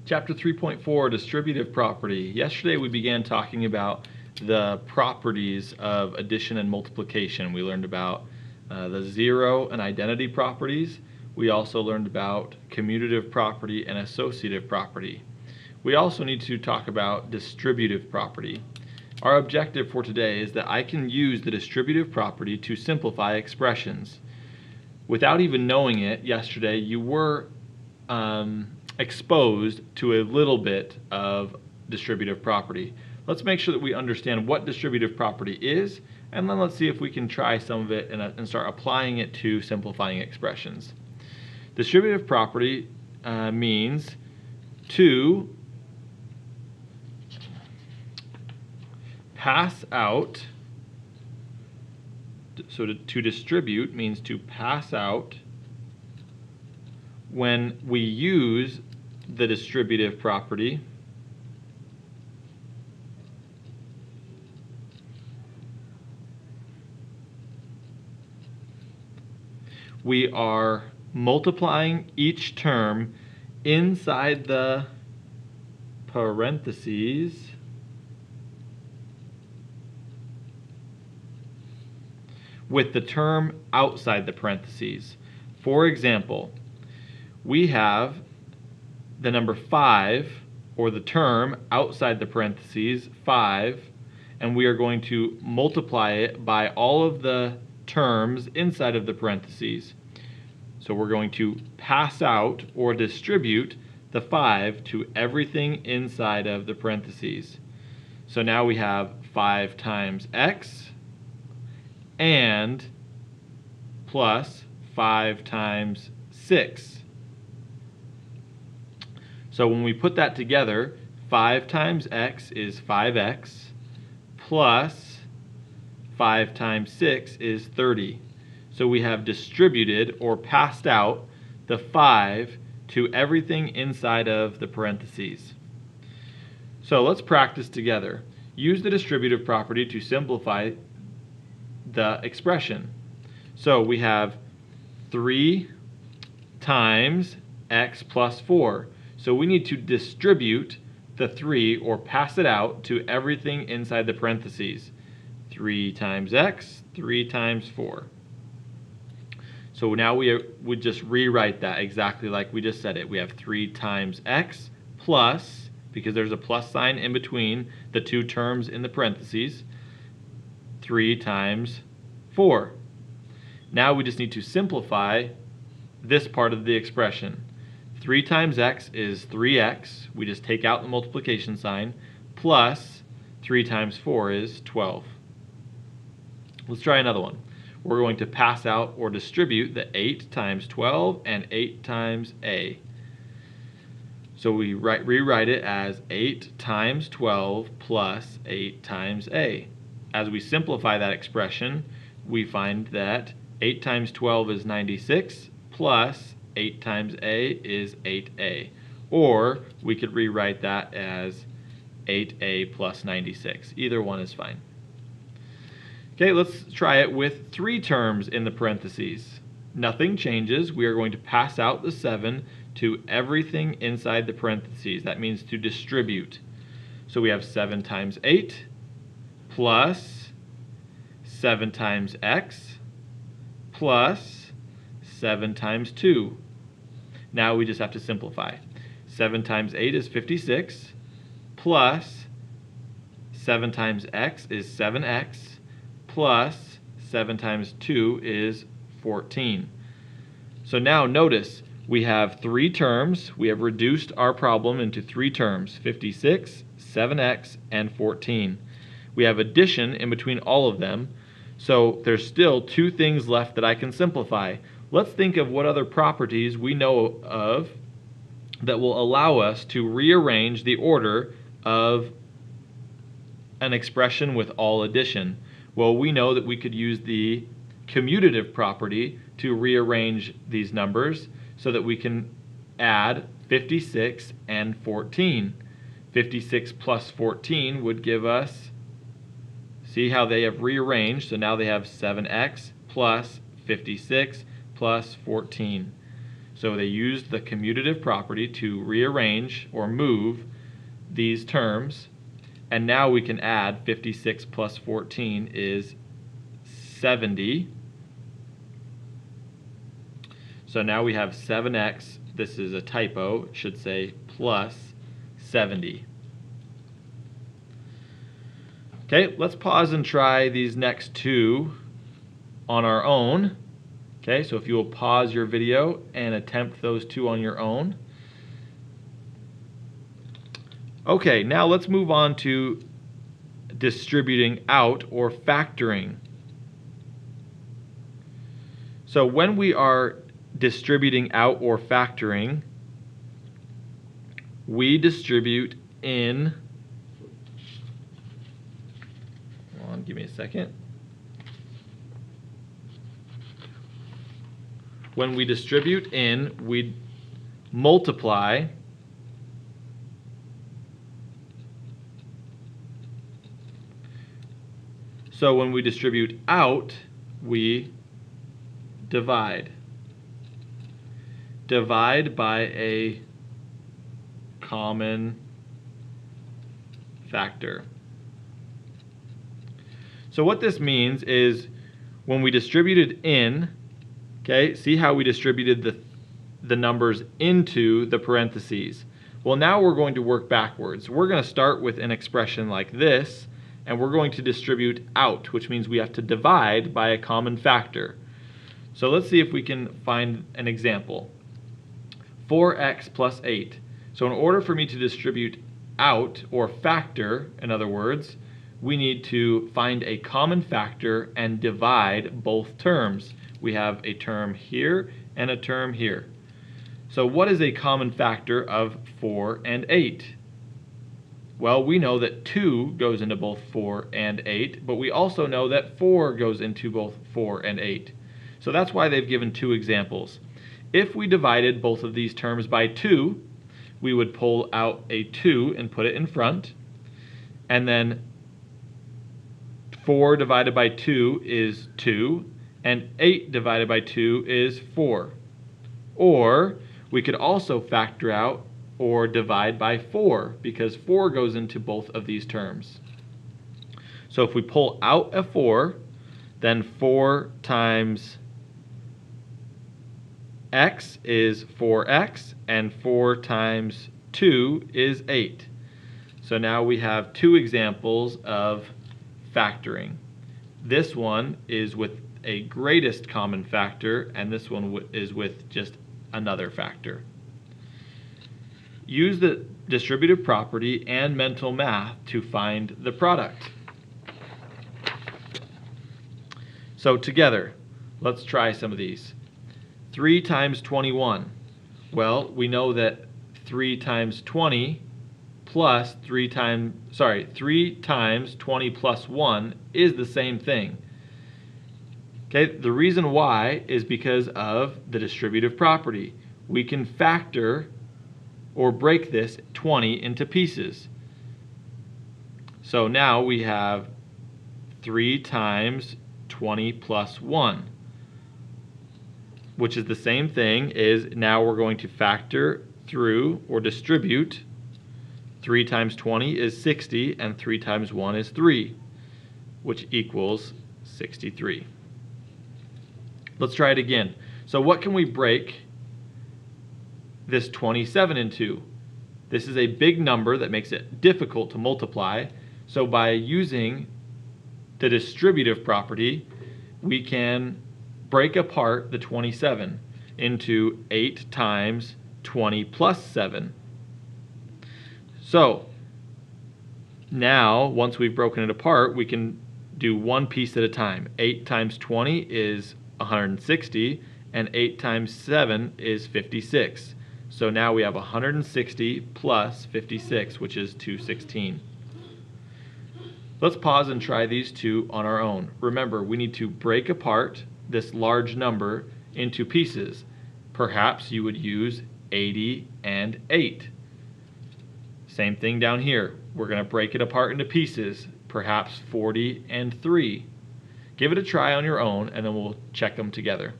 Chapter 3.4, Distributive Property. Yesterday we began talking about the properties of addition and multiplication. We learned about the zero and identity properties. We also learned about commutative property and associative property. We also need to talk about distributive property. Our objective for today is that I can use the distributive property to simplify expressions. Without even knowing it, yesterday you were exposed to a little bit of distributive property. Let's make sure that we understand what distributive property is, and then let's see if we can try some of it and start applying it to simplifying expressions. Distributive property means to pass out. So to distribute means to pass out when we use the distributive property we are multiplying each term inside the parentheses with the term outside the parentheses. For example, we have the number 5, or the term outside the parentheses, 5, and we are going to multiply it by all of the terms inside of the parentheses. So we're going to pass out or distribute the 5 to everything inside of the parentheses. So now we have 5 times x and plus 5 times 6. So when we put that together, 5 times x is 5x plus 5 times 6 is 30. So we have distributed or passed out the 5 to everything inside of the parentheses. So let's practice together. Use the distributive property to simplify the expression. So we have 3 times x plus 4. So we need to distribute the 3 or pass it out to everything inside the parentheses. 3 times x, 3 times 4. So now we would just rewrite that exactly like we just said it. We have 3 times x plus, because there's a plus sign in between the two terms in the parentheses, 3 times 4. Now we just need to simplify this part of the expression. 3 times x is 3x. We just take out the multiplication sign, plus 3 times 4 is 12. Let's try another one. We're going to pass out or distribute the 8 times 12 and 8 times a. So we rewrite it as 8 times 12 plus 8 times a. As we simplify that expression, we find that 8 times 12 is 96 plus 8 times a is 8a. Or we could rewrite that as 8a plus 96. Either one is fine. Okay, let's try it with 3 terms in the parentheses. Nothing changes. We are going to pass out the 7 to everything inside the parentheses. That means to distribute. So we have 7 times 8 plus 7 times x plus 7 times 2. Now we just have to simplify. 7 times 8 is 56 plus 7 times x is 7x plus 7 times 2 is 14. So now notice we have 3 terms. We have reduced our problem into 3 terms, 56, 7x, and 14. We have addition in between all of them, so there's still 2 things left that I can simplify. Let's think of what other properties we know of that will allow us to rearrange the order of an expression with all addition. Well, we know that we could use the commutative property to rearrange these numbers so that we can add 56 and 14. 56 plus 14 would give us, see how they have rearranged, so now they have 7x plus 56 plus 14. So they used the commutative property to rearrange or move these terms, and now we can add 56 plus 14 is 70. So now we have 7x, this is a typo, it should say plus 70. Okay, let's pause and try these next two on our own. Okay, so if you will pause your video and attempt those two on your own. Okay, now let's move on to distributing out or factoring. So when we are distributing out or factoring, we distribute in, hold on, give me a second. When we distribute in, we multiply so when we distribute out, we divide. Divide by a common factor. So what this means is when we distributed in, okay, see how we distributed the numbers into the parentheses. Well, now we're going to work backwards. We're going to start with an expression like this, and we're going to distribute out, which means we have to divide by a common factor. So let's see if we can find an example. 4x plus 8. So in order for me to distribute out, or factor, in other words, we need to find a common factor and divide both terms. We have a term here and a term here. So what is a common factor of 4 and 8? Well, we know that 2 goes into both 4 and 8, but we also know that 4 goes into both 4 and 8. So that's why they've given two examples. If we divided both of these terms by 2, we would pull out a 2 and put it in front, and then 4 divided by 2 is 2, and 8 divided by 2 is 4. Or we could also factor out or divide by 4, because 4 goes into both of these terms. So if we pull out a 4, then 4 times x is 4x, and 4 times 2 is 8. So now we have two examples of factoring. This one is with a greatest common factor, and this one is with just another factor. Use the distributive property and mental math to find the product. So together, let's try some of these. 3 times 21. Well, we know that 3 times 20 plus 3 times 20 plus 1 is the same thing. Okay, the reason why is because of the distributive property. We can factor or break this 20 into pieces. So now we have 3 times 20 plus 1, which is the same thing as now we're going to factor through or distribute. 3 times 20 is 60, and 3 times 1 is 3, which equals 63. Let's try it again. So what can we break this 27 into? This is a big number that makes it difficult to multiply. So by using the distributive property, we can break apart the 27 into 8 times 20 plus 7. So now, once we've broken it apart, we can do one piece at a time. 8 times 20 is 160, and 8 times 7 is 56. So now we have 160 plus 56, which is 216. Let's pause and try these two on our own. Remember, we need to break apart this large number into pieces. Perhaps you would use 80 and 8. Same thing down here. We're going to break it apart into pieces, perhaps 40 and 3. Give it a try on your own, and then we'll check them together.